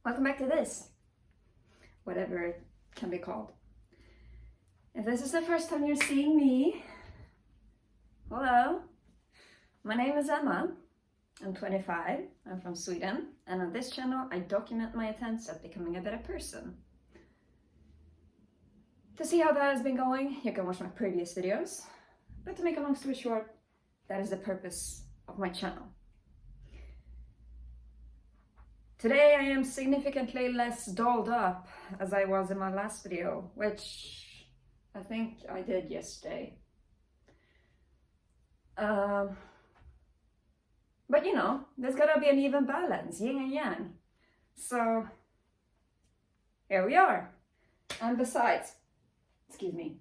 Welcome back to this, whatever it can be called. If this is the first time you're seeing me, hello, my name is Emma, I'm 25, I'm from Sweden, and on this channel I document my attempts at becoming a better person. To see how that has been going, you can watch my previous videos, but to make a long story short, that is the purpose of my channel. Today I am significantly less dolled up as I was in my last video, which I think I did yesterday. But you know, there's gotta be an even balance, yin and yang. So here we are. And besides, excuse me,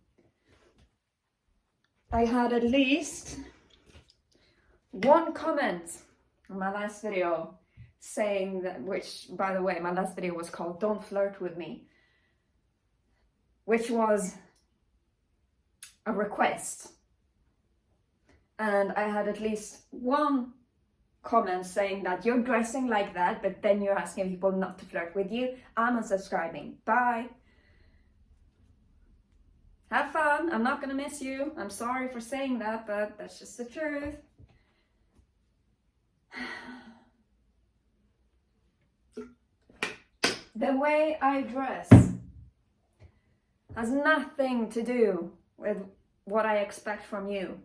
I had at least one comment on my last video saying that, which by the way, my last video was called "Don't Flirt With Me," which was a request. And I had at least one comment saying that you're dressing like that, but then you're asking people not to flirt with you. I'm unsubscribing. Bye. Have fun. I'm not gonna miss you. I'm sorry for saying that, but that's just the truth. The way I dress has nothing to do with what I expect from you.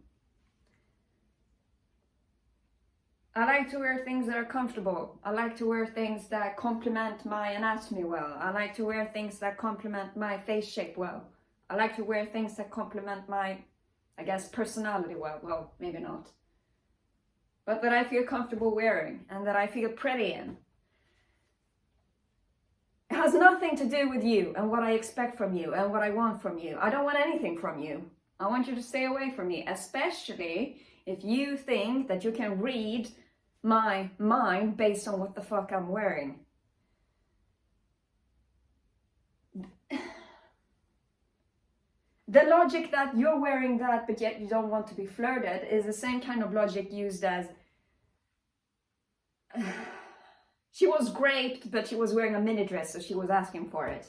I like to wear things that are comfortable. I like to wear things that complement my anatomy well. I like to wear things that complement my face shape well. I like to wear things that complement my, I guess, personality well. Well, maybe not. But that I feel comfortable wearing and that I feel pretty in. It has nothing to do with you and what I expect from you and what I want from you. I don't want anything from you. I want you to stay away from me, especially if you think that you can read my mind based on what the fuck I'm wearing. The logic that you're wearing that but yet you don't want to be flirted is the same kind of logic used as she was raped but she was wearing a mini dress, so she was asking for it.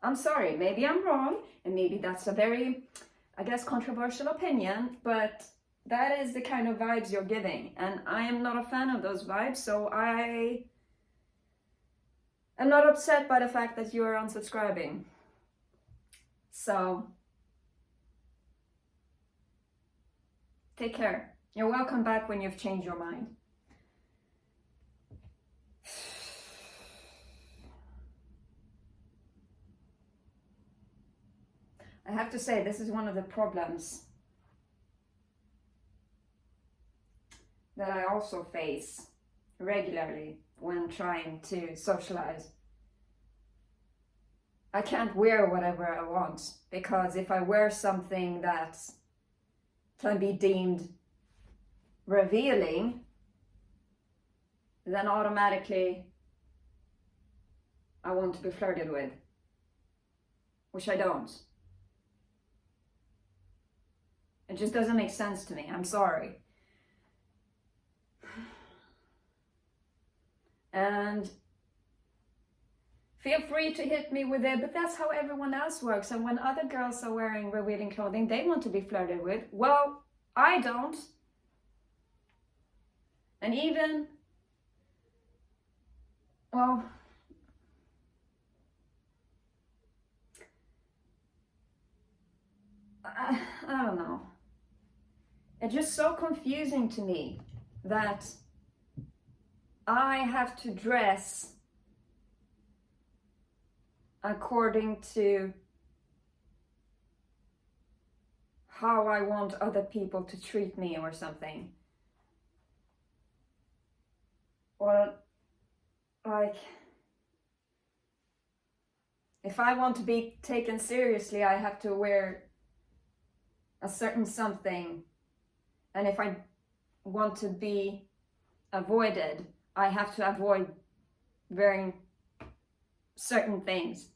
I'm sorry, maybe I'm wrong, and maybe that's a very, I guess, controversial opinion, but that is the kind of vibes you're giving, and I am not a fan of those vibes, so I am not upset by the fact that you're unsubscribing. So take care. You're welcome back when you've changed your mind. I have to say, this is one of the problems that I also face regularly when trying to socialize. I can't wear whatever I want, because if I wear something that can be deemed revealing, then automatically I want to be flirted with, which I don't. It just doesn't make sense to me. I'm sorry. And feel free to hit me with it, but that's how everyone else works. And when other girls are wearing revealing clothing, they want to be flirted with. Well, I don't. And even, well, I don't know. It's just so confusing to me that I have to dress according to how I want other people to treat me or something. Or like, if I want to be taken seriously, I have to wear a certain something. And if I want to be avoided, I have to avoid wearing certain things.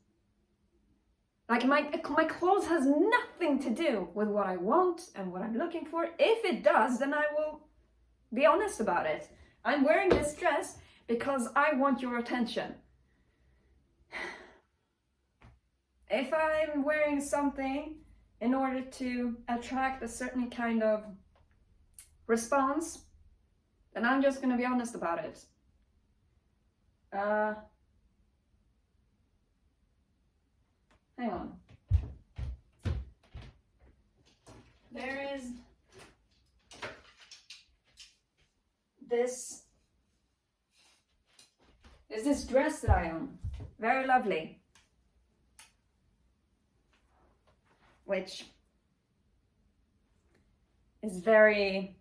Like my clothes has nothing to do with what I want and what I'm looking for. If it does, then I will be honest about it. I'm wearing this dress because I want your attention. if I'm wearing something in order to attract a certain kind of response, then I'm just going to be honest about it. Hang on. There is this dress that I own. Very lovely. Which is very,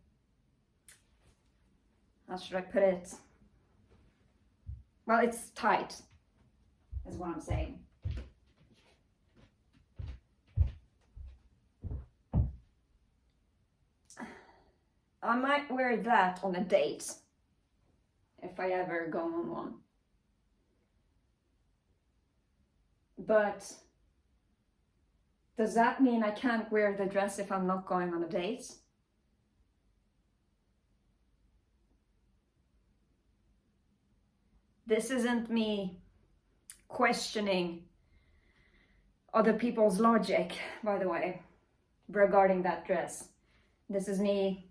how should I put it? Well, it's tight, is what I'm saying. I might wear that on a date, if I ever go on one. But does that mean I can't wear the dress if I'm not going on a date? This isn't me questioning other people's logic, by the way, regarding that dress. This is me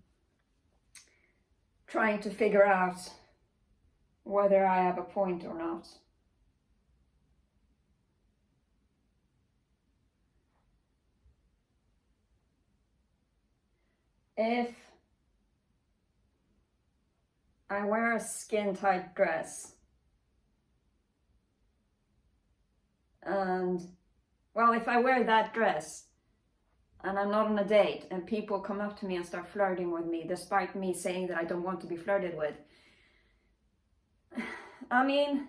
trying to figure out whether I have a point or not. If I wear a skin-tight dress and, well, if I wear that dress and I'm not on a date and people come up to me and start flirting with me despite me saying that I don't want to be flirted with, I mean,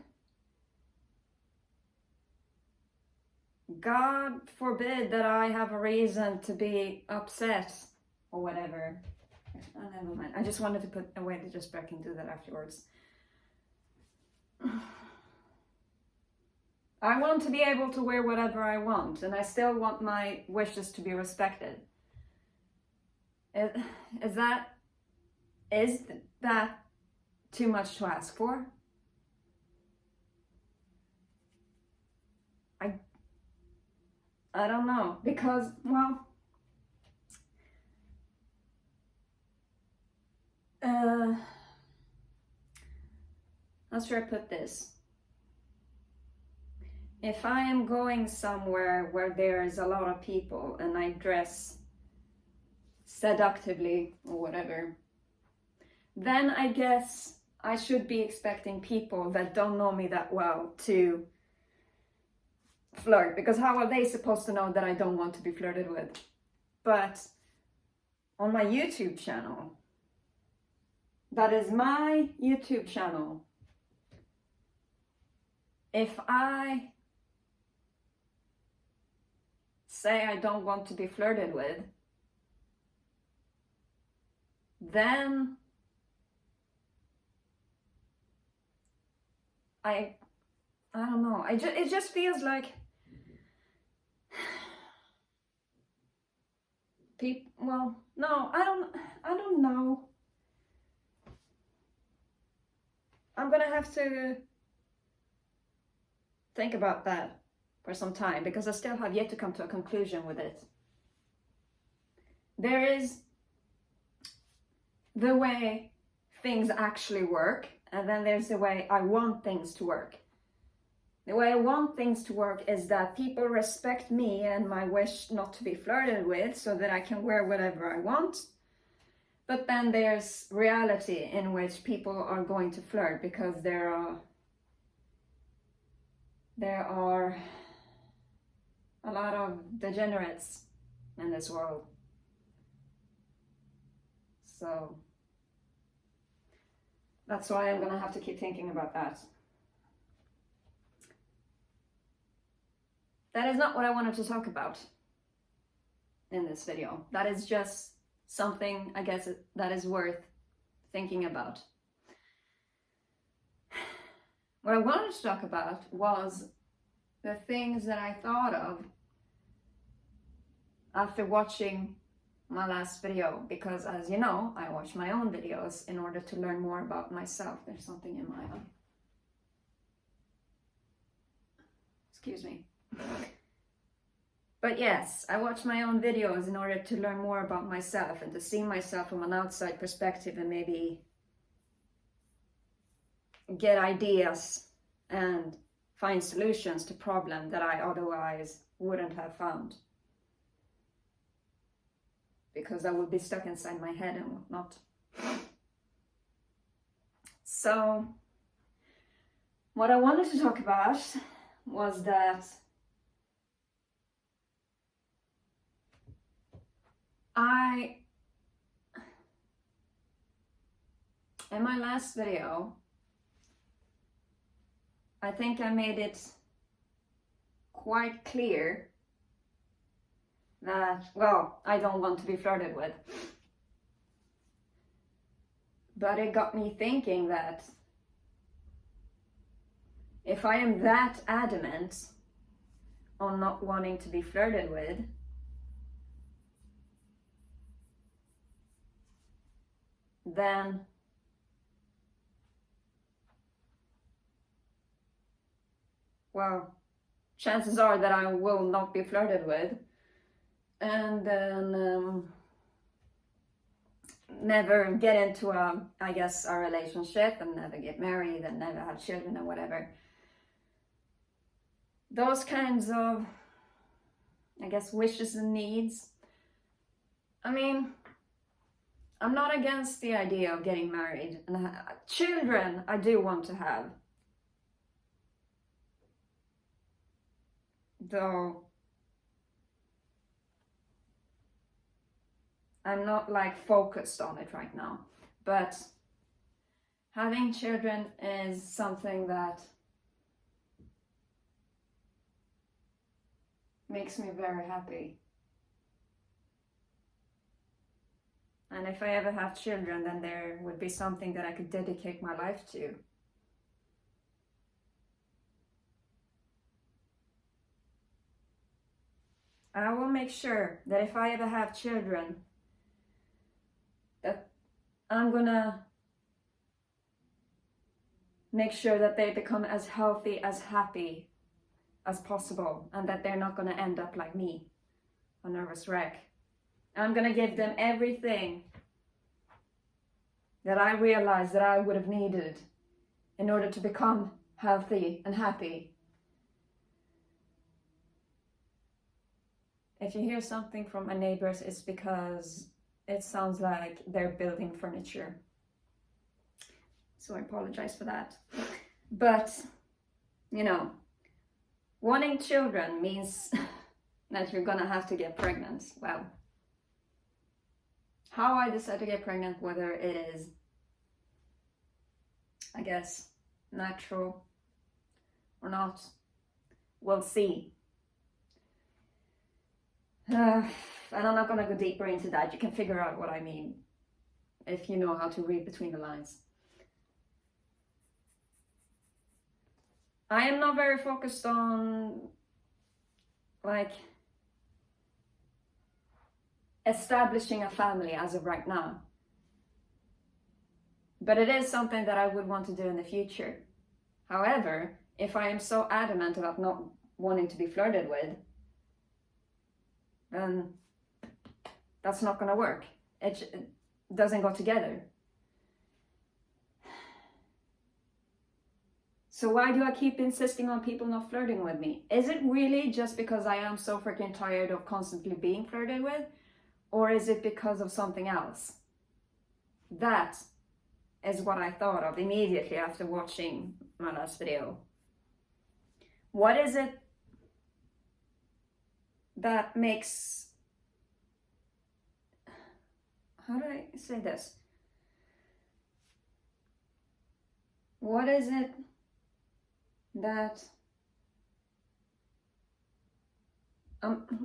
God forbid that I have a reason to be upset or whatever. Oh, never mind. I just wanted to put away the just back and do that afterwards. I want to be able to wear whatever I want, and I still want my wishes to be respected. Is that too much to ask for? I don't know, because, well, how should I put this? If I am going somewhere where there is a lot of people and I dress seductively or whatever, then I guess I should be expecting people that don't know me that well to flirt, because how are they supposed to know that I don't want to be flirted with? But on my YouTube channel, that is my YouTube channel, if I say I don't want to be flirted with, then I don't know. It just feels like people. Well, no, I don't know. I'm gonna have to think about that for some time, because I still have yet to come to a conclusion with it. There is the way things actually work, and then there's the way I want things to work. The way I want things to work is that people respect me and my wish not to be flirted with, so that I can wear whatever I want. But then there's reality in which people are going to flirt, because there are a lot of degenerates in this world. So that's why I'm gonna have to keep thinking about that. That is not what I wanted to talk about in this video. That is just something, I guess, that is worth thinking about. What I wanted to talk about was the things that I thought of after watching my last video, because as you know, I watch my own videos in order to learn more about myself. There's something in my eye. Excuse me. But yes, I watch my own videos in order to learn more about myself and to see myself from an outside perspective and maybe get ideas and find solutions to problems that I otherwise wouldn't have found. Because I would be stuck inside my head and whatnot. So, what I wanted to talk about was that in my last video, I think I made it quite clear that, well, I don't want to be flirted with. But it got me thinking that if I am that adamant on not wanting to be flirted with, then well, chances are that I will not be flirted with, and then never get into a relationship, and never get married, and never have children or whatever. Those kinds of, wishes and needs. I mean, I'm not against the idea of getting married, and children I do want to have. Though I'm not focused on it right now, but having children is something that makes me very happy. And if I ever have children, then there would be something that I could dedicate my life to. I will make sure that if I ever have children, that I'm gonna make sure that they become as healthy, as happy as possible, and that they're not gonna end up like me, a nervous wreck. I'm gonna give them everything that I realized that I would have needed in order to become healthy and happy. If you hear something from my neighbors, it's because it sounds like they're building furniture. So I apologize for that. But, wanting children means that you're gonna have to get pregnant. Well, how I decide to get pregnant, whether it is, natural or not, we'll see. And I'm not gonna go deeper into that. You can figure out what I mean if you know how to read between the lines. I am not very focused on establishing a family as of right now. But it is something that I would want to do in the future. However, if I am so adamant about not wanting to be flirted with, then that's not gonna work. It doesn't go together. So why do I keep insisting on people not flirting with me? Is it really just because I am so freaking tired of constantly being flirted with? Or is it because of something else? That is what I thought of immediately after watching my last video. What is it that makes, how do I say this? What is it that,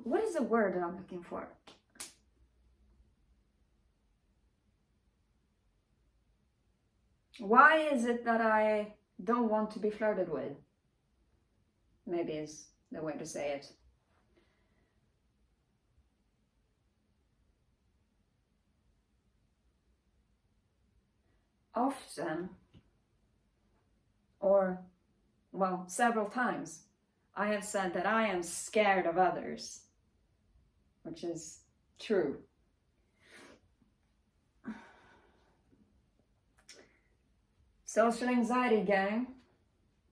what is the word that I'm looking for? Why is it that I don't want to be flirted with? Maybe is the way to say it. Often, or several times, I have said that I am scared of others. which is true. Social anxiety gang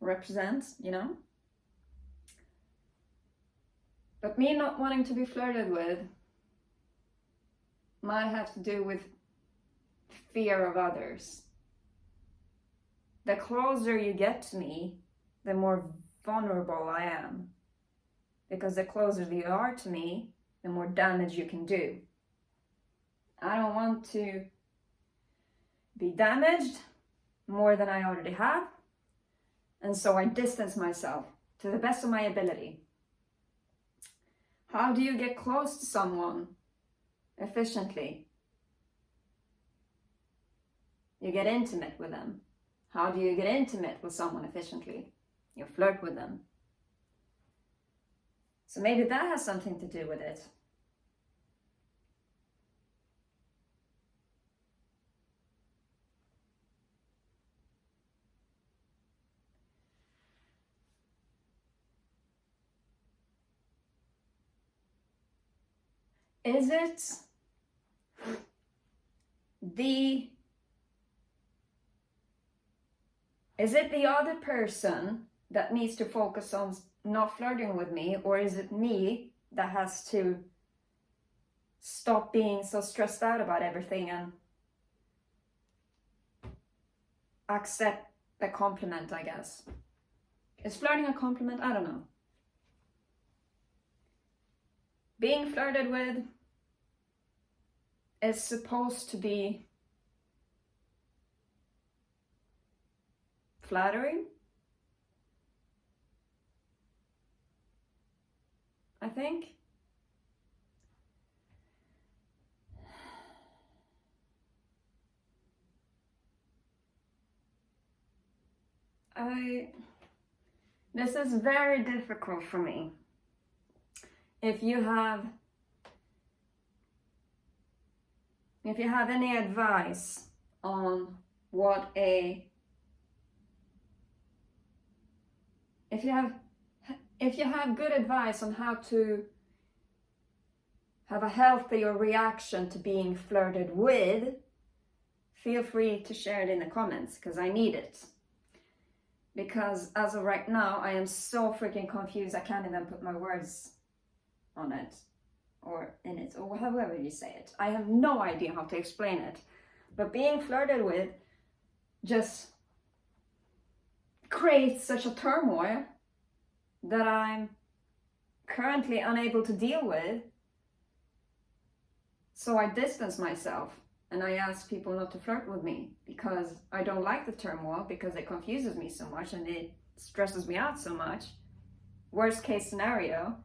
represents, you know. But me not wanting to be flirted with might have to do with fear of others. The closer you get to me, the more vulnerable I am. Because the closer you are to me, the more damage you can do. I don't want to be damaged more than I already have. And so I distance myself to the best of my ability. How do you get close to someone efficiently? You get intimate with them. How do you get intimate with someone efficiently? You flirt with them. So maybe that has something to do with it. Is it the other person that needs to focus on not flirting with me, or is it me that has to stop being so stressed out about everything and accept the compliment, I guess? Is flirting a compliment? I don't know. Being flirted with is supposed to be flattering, I think. This is very difficult for me. If you have any advice on what if you have good advice on how to have a healthier reaction to being flirted with, feel free to share it in the comments, because I need it. Because as of right now, I am so freaking confused, I can't even put my words on it, or in it, or however you say it. I have no idea how to explain it. But being flirted with just creates such a turmoil that I'm currently unable to deal with. So I distance myself and I ask people not to flirt with me, because I don't like the turmoil, because it confuses me so much and it stresses me out so much. Worst case scenario,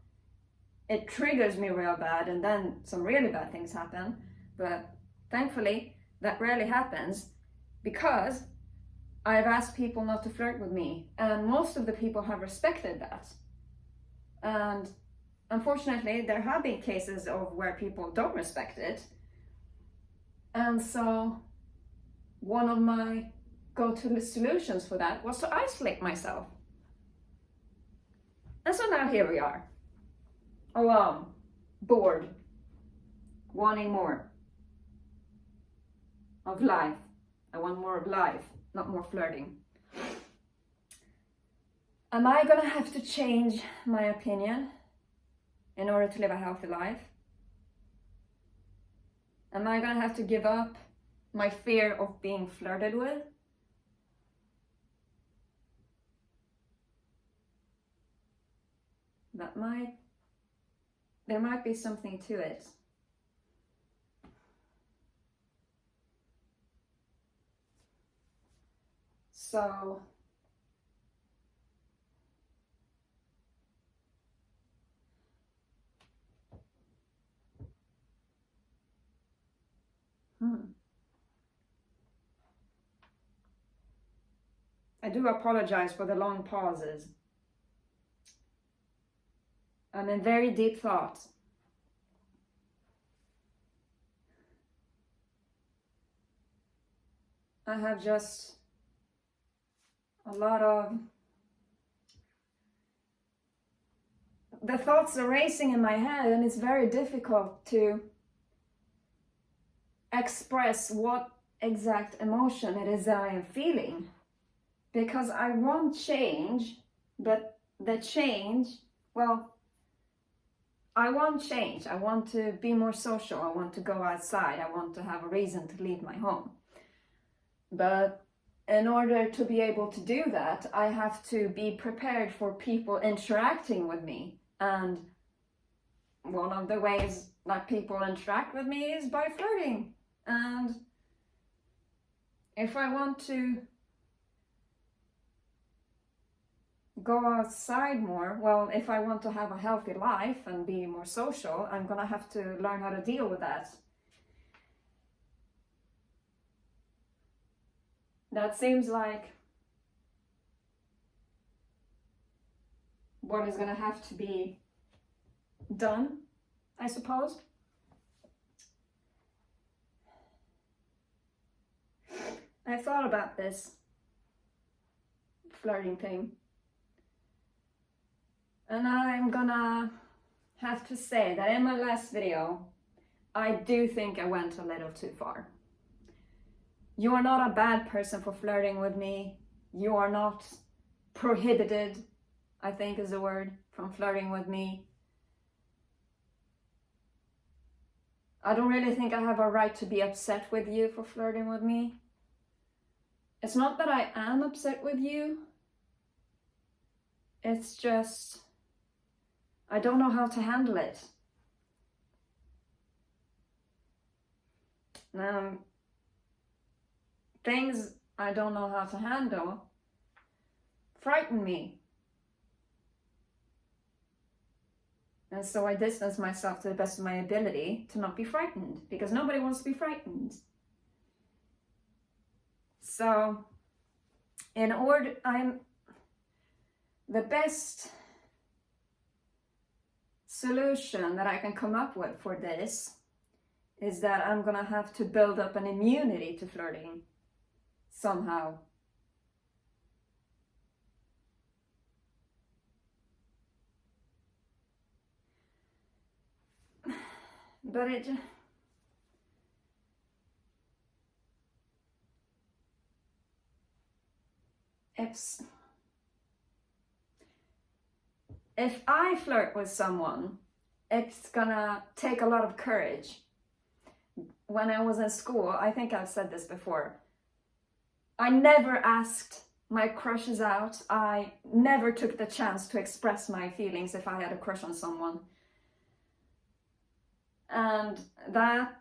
it triggers me real bad and then some really bad things happen. But thankfully that rarely happens, because I've asked people not to flirt with me, and most of the people have respected that. And unfortunately, there have been cases of where people don't respect it. And so one of my go-to solutions for that was to isolate myself. And so now here we are, alone, bored, wanting more of life. I want more of life, not more flirting. Am I gonna have to change my opinion in order to live a healthy life? Am I gonna have to give up my fear of being flirted with? There might be something to it. So I do apologize for the long pauses. I'm in very deep thought. I have just a lot of the thoughts are racing in my head, and it's very difficult to express what exact emotion it is that I am feeling, because I want change, but the change, well, I want change. I want to be more social. I want to go outside. I want to have a reason to leave my home. But in order to be able to do that, I have to be prepared for people interacting with me. And one of the ways that people interact with me is by flirting. And if I want to go outside more, well, if I want to have a healthy life and be more social, I'm gonna have to learn how to deal with that. That seems like what is gonna have to be done, I suppose. I thought about this flirting thing. And I'm gonna have to say that in my last video, I do think I went a little too far. You are not a bad person for flirting with me. You are not prohibited, I think is the word, from flirting with me. I don't really think I have a right to be upset with you for flirting with me. It's not that I am upset with you. It's just, I don't know how to handle it. Things I don't know how to handle frighten me. And so I distance myself to the best of my ability to not be frightened, because nobody wants to be frightened. So, the best solution that I can come up with for this is that I'm gonna have to build up an immunity to flirting somehow. But if I flirt with someone, it's gonna take a lot of courage. When I was in school, I think I've said this before, I never asked my crushes out. I never took the chance to express my feelings if I had a crush on someone. And that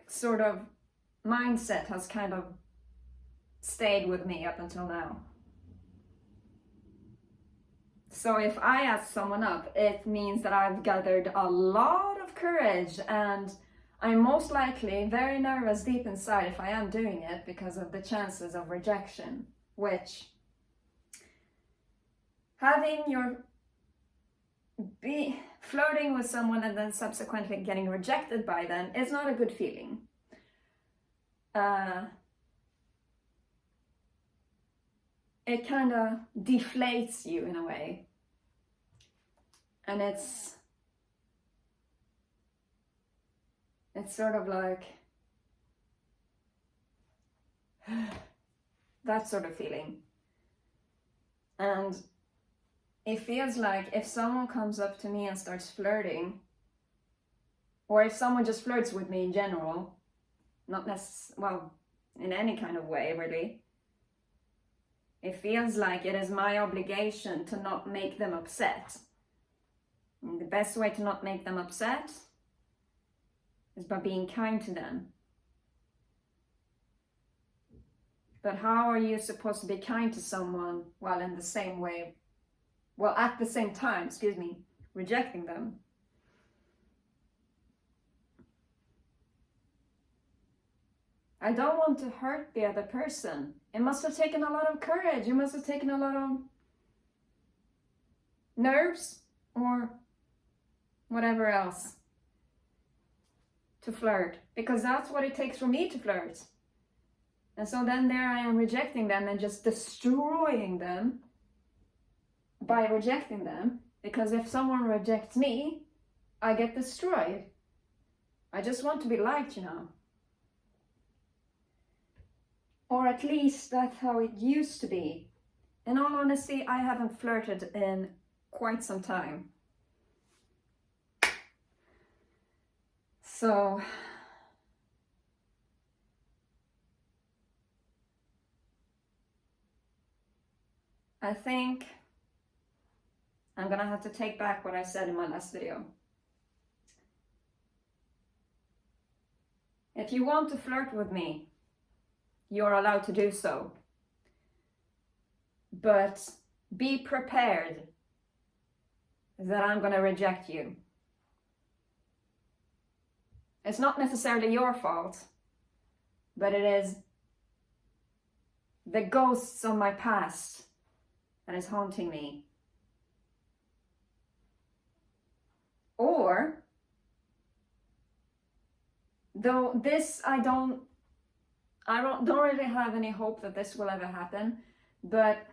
sort of mindset has kind of stayed with me up until now. So if I ask someone up, it means that I've gathered a lot of courage, and I'm most likely very nervous deep inside if I am doing it because of the chances of rejection, which flirting with someone and then subsequently getting rejected by them is not a good feeling. It kind of deflates you in a way. And it's sort of like that sort of feeling. And it feels like if someone comes up to me and starts flirting, or if someone just flirts with me in general, not well, in any kind of way really, it feels like it is my obligation to not make them upset. And the best way to not make them upset is by being kind to them. But how are you supposed to be kind to someone while at the same time, rejecting them? I don't want to hurt the other person. It must have taken a lot of courage. You must have taken a lot of nerves or whatever else to flirt, because that's what it takes for me to flirt. And so then there I am rejecting them and just destroying them by rejecting them. Because if someone rejects me, I get destroyed. I just want to be liked, you know. Or at least that's how it used to be. In all honesty, I haven't flirted in quite some time. So I think I'm gonna have to take back what I said in my last video. If you want to flirt with me, you're allowed to do so. But be prepared that I'm gonna reject you. It's not necessarily your fault, but it is the ghosts of my past that is haunting me. Or, though this I don't really have any hope that this will ever happen, but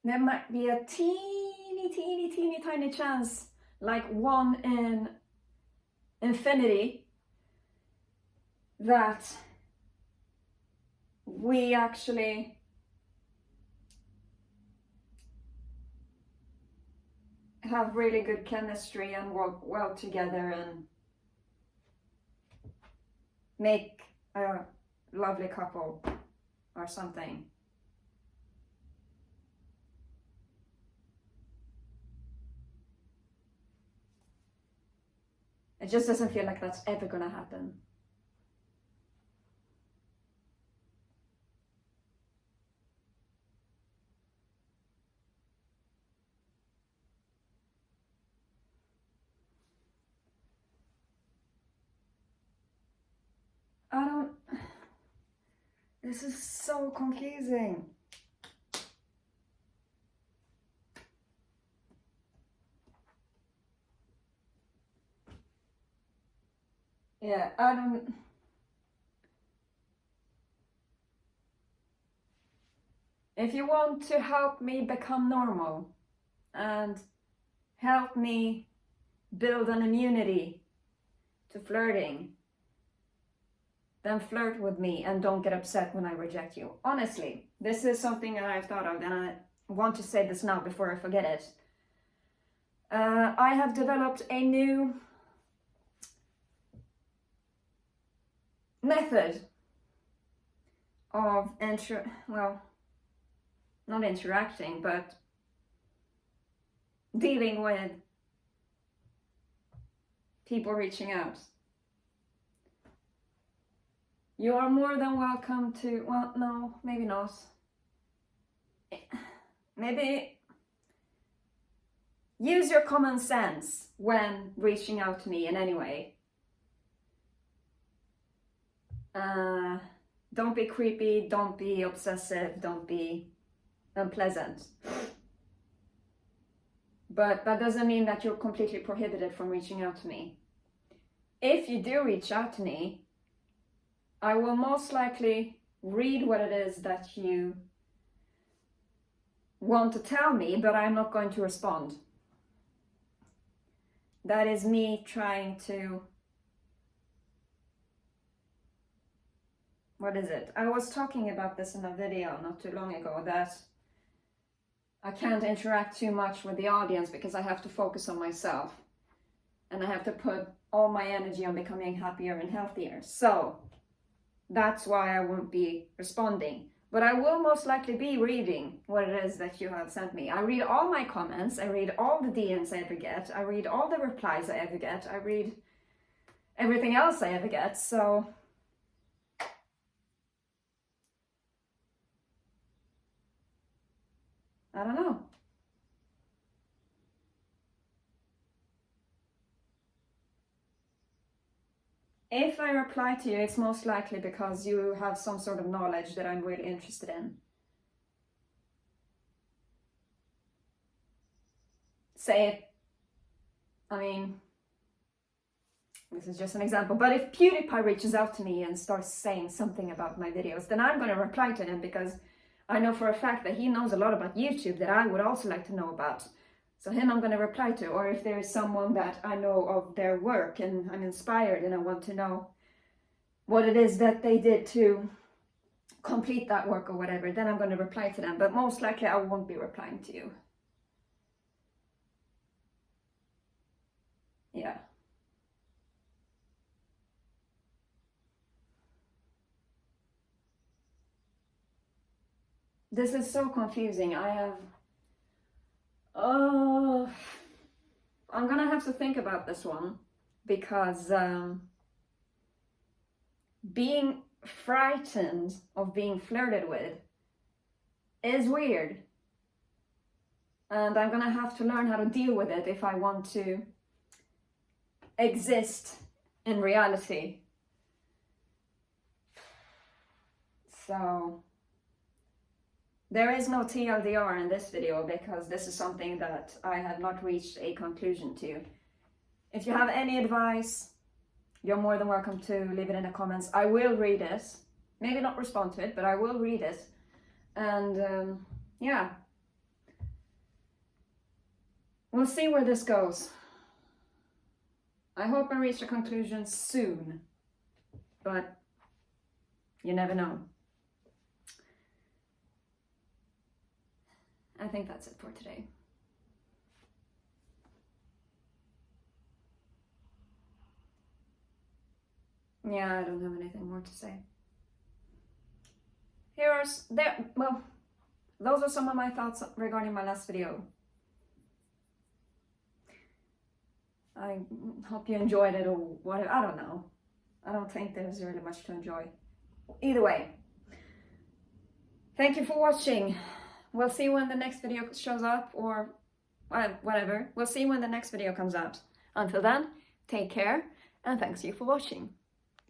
there might be a teeny tiny chance, like 1 in infinity, that we actually have really good chemistry and work well together and make a lovely couple or something. It just doesn't feel like that's ever gonna happen. This is so confusing. Yeah, if you want to help me become normal and help me build an immunity to flirting, then flirt with me and don't get upset when I reject you. Honestly, this is something that I've thought of, and I want to say this now before I forget it. I have developed a new method of not interacting, but dealing with people reaching out. You are more than welcome to, well, no, maybe not. Maybe use your common sense when reaching out to me in any way. Don't be creepy, don't be obsessive, don't be unpleasant. But that doesn't mean that you're completely prohibited from reaching out to me. If you do reach out to me, I will most likely read what it is that you want to tell me, but I'm not going to respond. That is me trying to... What is it? I was talking about this in a video not too long ago, that I can't interact too much with the audience because I have to focus on myself. And I have to put all my energy on becoming happier and healthier. So that's why I won't be responding. But I will most likely be reading what it is that you have sent me. I read all my comments, I read all the DMs I ever get, I read all the replies I ever get, I read everything else I ever get, so... I don't know. If I reply to you, it's most likely because you have some sort of knowledge that I'm really interested in. Say it. I mean, This is just an example. But if PewDiePie reaches out to me and starts saying something about my videos, then I'm going to reply to him, because I know for a fact that he knows a lot about YouTube that I would also like to know about. So him I'm going to reply to. Or if there is someone that I know of their work and I'm inspired and I want to know what it is that they did to complete that work or whatever, then I'm going to reply to them. But most likely I won't be replying to you. Yeah. This is so confusing. I'm gonna have to think about this one, because being frightened of being flirted with is weird. And I'm gonna have to learn how to deal with it if I want to exist in reality. So there is no TLDR in this video, because this is something that I have not reached a conclusion to. If you have any advice, you're more than welcome to leave it in the comments. I will read it. Maybe not respond to it, but I will read it. And yeah. We'll see where this goes. I hope I reach a conclusion soon, but you never know. I think that's it for today. Yeah, I don't have anything more to say. Well, those are some of my thoughts regarding my last video. I hope you enjoyed it, or whatever. I don't know. I don't think there's really much to enjoy. Either way, thank you for watching. We'll see when the next video shows up, or whatever. We'll see when the next video comes out. Until then, take care, and thanks you for watching.